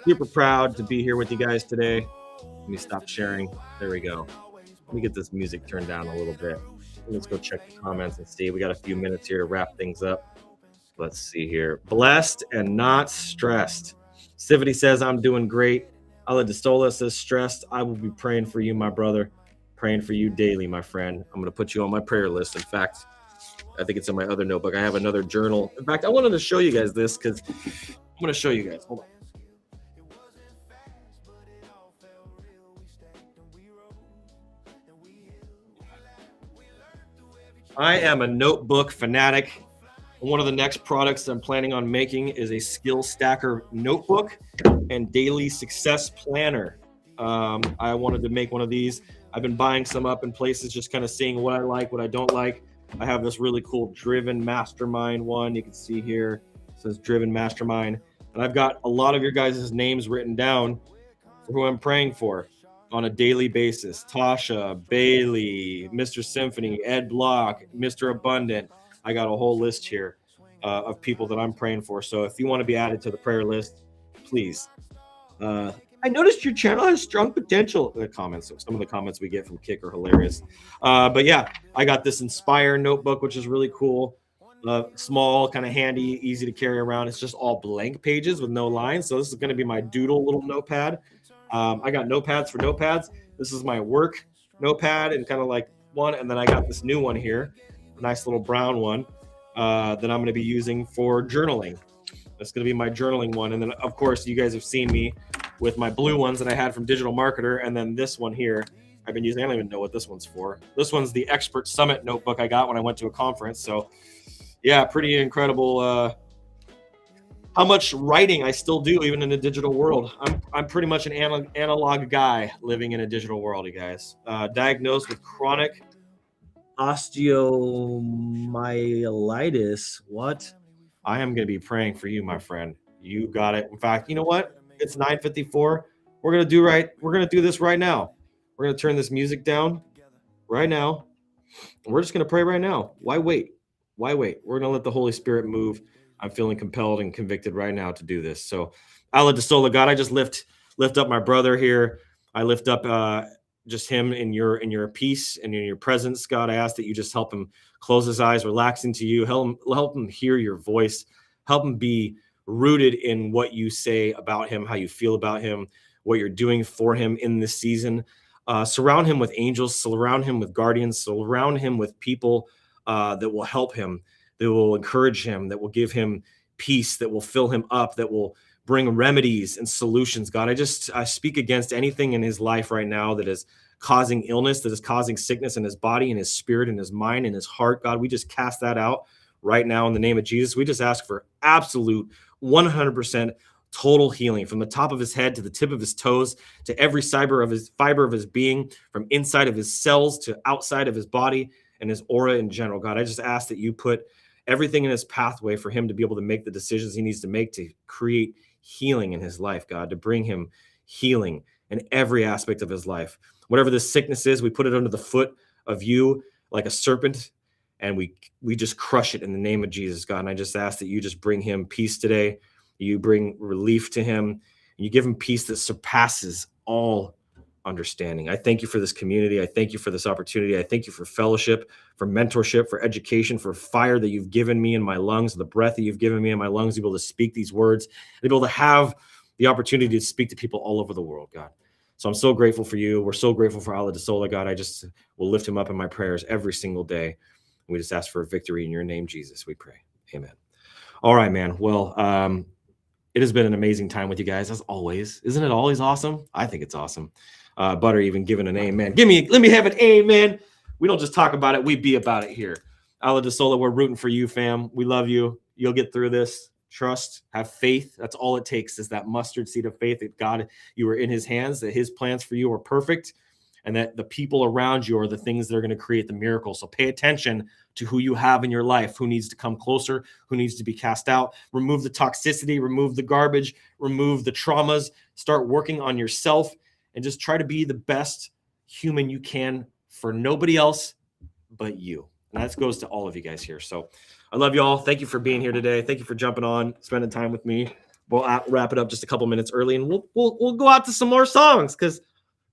Super proud to be here with you guys today. Let me stop sharing. There we go. Let me get this music turned down a little bit. Let's go check the comments and see. We got a few minutes here to wrap things up. Let's see here. Blessed and not stressed. Sivity says, I'm doing great. Ala Destola says, stressed. I will be praying for you, my brother. Praying for you daily, my friend. I'm going to put you on my prayer list. In fact, I think it's in my other notebook. I have another journal. In fact, I wanted to show you guys this because I'm going to show you guys. Hold on. I am a notebook fanatic. One of the next products I'm planning on making is a skill stacker notebook and daily success planner. I wanted to make one of these. I've been buying some up in places, just kind of seeing what I like, what I don't like. I have this really cool Driven Mastermind one. You can see here, it says Driven Mastermind. And I've got a lot of your guys' names written down for who I'm praying for on a daily basis. Tasha, Bailey, Mr. Symphony, Ed Block, Mr. Abundant. I got a whole list here of people that I'm praying for. So if you want to be added to the prayer list, please. I noticed your channel has strong potential. The comments, some of the comments we get from Kick are hilarious. But yeah, I got this Inspire notebook, which is really cool. Small, kind of handy, easy to carry around. It's just all blank pages with no lines. So this is going to be my doodle little notepad. I got notepads for notepads. This is my work notepad and kind of like one. And then I got this new one here, a nice little brown one that I'm going to be using for journaling. That's going to be my journaling one. And then, of course, you guys have seen me with my blue ones that I had from Digital Marketer. And then this one here, I've been using. I don't even know what this one's for. This one's the Expert Summit notebook I got when I went to a conference. So, yeah, pretty incredible how much writing I still do, even in the digital world. I'm pretty much an analog guy living in a digital world, you guys. Diagnosed with chronic osteomyelitis. What? I am going to be praying for you, my friend. You got it. In fact, you know what? It's 9:54. We're going to do this right now. We're going to turn this music down right now. And we're just going to pray right now. Why wait? Why wait? We're going to let the Holy Spirit move. I'm feeling compelled and convicted right now to do this. So, Ala Destola, God, I just lift up my brother here. I lift up just him in your peace and in your presence, God. I ask that you just help him close his eyes, relax into you, help him hear your voice, help him be rooted in what you say about him, how you feel about him, what you're doing for him in this season. Surround him with angels, surround him with guardians, surround him with people that will help him, that will encourage him, that will give him peace, that will fill him up, that will bring remedies and solutions. God, I speak against anything in his life right now that is causing illness, that is causing sickness in his body and his spirit and his mind and his heart. God, we just cast that out right now in the name of Jesus. We just ask for absolute 100% total healing from the top of his head to the tip of his toes, to every fiber of his being, from inside of his cells to outside of his body and his aura in general. God, I just ask that you put everything in his pathway for him to be able to make the decisions he needs to make to create healing in his life, God, to bring him healing in every aspect of his life. Whatever this sickness is, we put it under the foot of you like a serpent, and we just crush it in the name of Jesus, God. And I just ask that you just bring him peace today. You bring relief to him. You give them peace that surpasses all understanding. I thank you for this community. I thank you for this opportunity. I thank you for fellowship, for mentorship, for education, for fire that you've given me in my lungs, the breath that you've given me in my lungs, to be able to speak these words, to be able to have the opportunity to speak to people all over the world, God. So I'm so grateful for you. We're so grateful for Ala DeSola, God. I just will lift him up in my prayers every single day. We just ask for a victory in your name, Jesus, we pray. Amen. All right, man. Well, it has been an amazing time with you guys, as always. Isn't it always awesome? I think it's awesome. Butter even giving an amen. Let me have an amen. We don't just talk about it, we be about it here. Ala DeSola, we're rooting for you, fam. We love you. You'll get through this. Trust, have faith. That's all it takes, is that mustard seed of faith that God, you are in his hands, that his plans for you are perfect, and that the people around you are the things that are going to create the miracle. So pay attention to who you have in your life, who needs to come closer, who needs to be cast out. Remove the toxicity, remove the garbage, remove the traumas, start working on yourself, and just try to be the best human you can for nobody else but you. And that goes to all of you guys here. So I love you all. Thank you for being here today. Thank you for jumping on, spending time with me. We'll wrap it up just a couple minutes early, and we'll go out to some more songs, because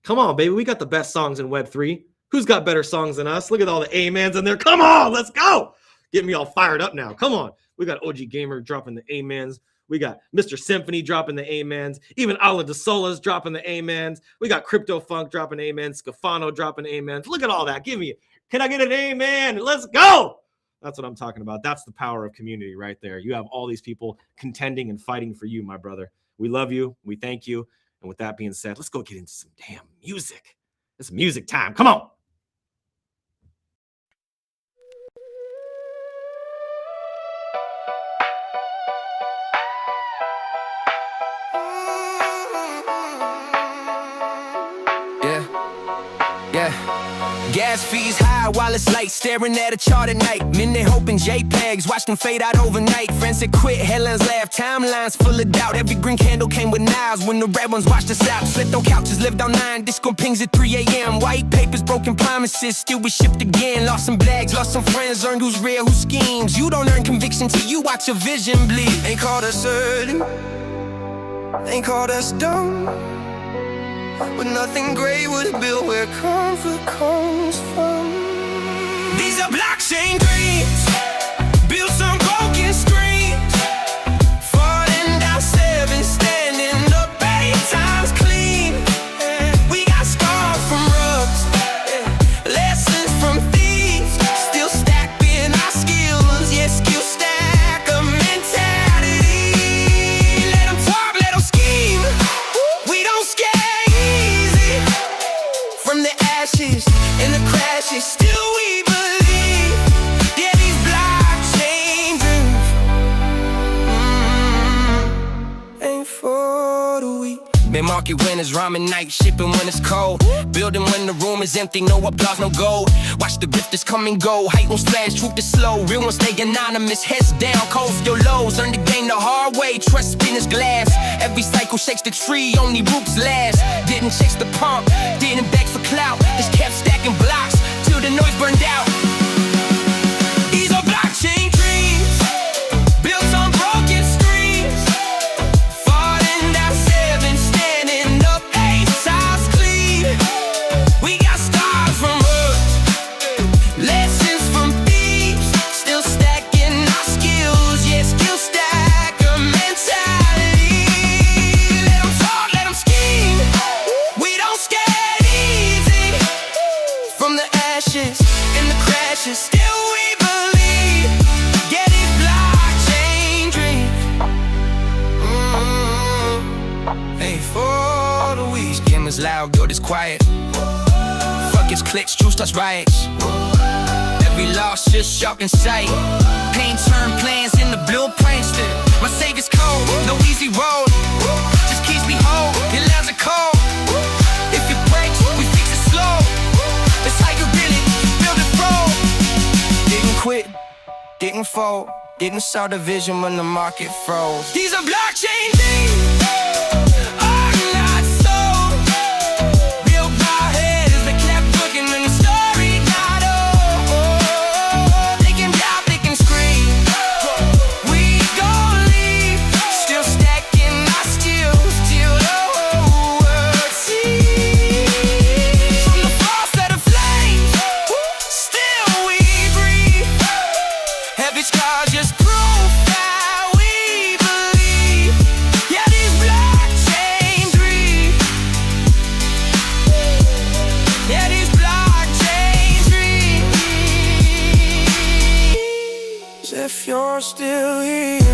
come on, baby, we got the best songs in Web3. Who's got better songs than us? Look at all the amens in there. Come on, let's go. Get me all fired up now. Come on. We got OG Gamer dropping the amens. We got Mr. Symphony dropping the amens. Even Ala DeSola's dropping the amens. We got Crypto Funk dropping amens. Scafano dropping amens. Look at all that. Can I get an amen? Let's go. That's what I'm talking about. That's the power of community right there. You have all these people contending and fighting for you, my brother. We love you. We thank you. And with that being said, let's go get into some damn music. It's music time. Come on. Gas fees high while it's light, staring at a chart at night. Men they hoping JPEGs, watch them fade out overnight. Friends that quit, headlines laugh, timelines full of doubt. Every green candle came with knives when the red ones watched us out. Slept on couches, lived on 9, disco pings at 3 a.m. White papers, broken promises, still we shipped again. Lost some bags, lost some friends, learned who's real, who schemes. You don't earn conviction till you watch your vision bleed. Ain't called us early, ain't called us dumb, but nothing great was built where comfort comes from. These are blockchain dreams, built on broken screens. Falling down 7, standing up 8 times clean. We got scars from rubs, lessons from thieves. Still stacking our skills, yeah, skill stack a mentality. Let them talk, let them scheme. We don't scare. From the ashes and the crashes, still we believe. Yeah, these blockchain dreams Ain't for the weak. Been market winners, ramen night, shipping when it's cold. Building when the room is empty, no applause, no gold. Watch the grifters come and go, hype won't splash, truth is slow. Real ones stay anonymous, heads down, coast your lows. Learn the game the hard way, trust spinner's glass. Every cycle shakes the tree, only roots last. Didn't chase the pump, didn't beg for clout. Just kept stacking blocks, till the noise burned out. These are blockchain dreams, built on broken screens. Falling down 7, standing up 8 times clean. We got scars from hurt, lessons from thieves. Still stacking our skills, yeah, skill stack a mentality. Let them talk, let them scheme. We don't scare easy. From the ashes and the crashes, still we believe. Yeah, these blockchain dreams ain't for the weak. Scammers loud, good is quiet. Fuck its clicks, true starts riots. Every loss just sharp in sight. Pain turn plans into blueprints. My savior's cold, no easy road. Just keeps me whole, it lands a cold. If it breaks, we fix it slow. That's how you really build it, bro. Didn't quit, didn't fold, didn't saw the vision when the market froze. These are blockchain things. Till these scars just prove that we believe. Yeah, these blockchain dreams. Yeah, these blockchain dreams. If you're still here,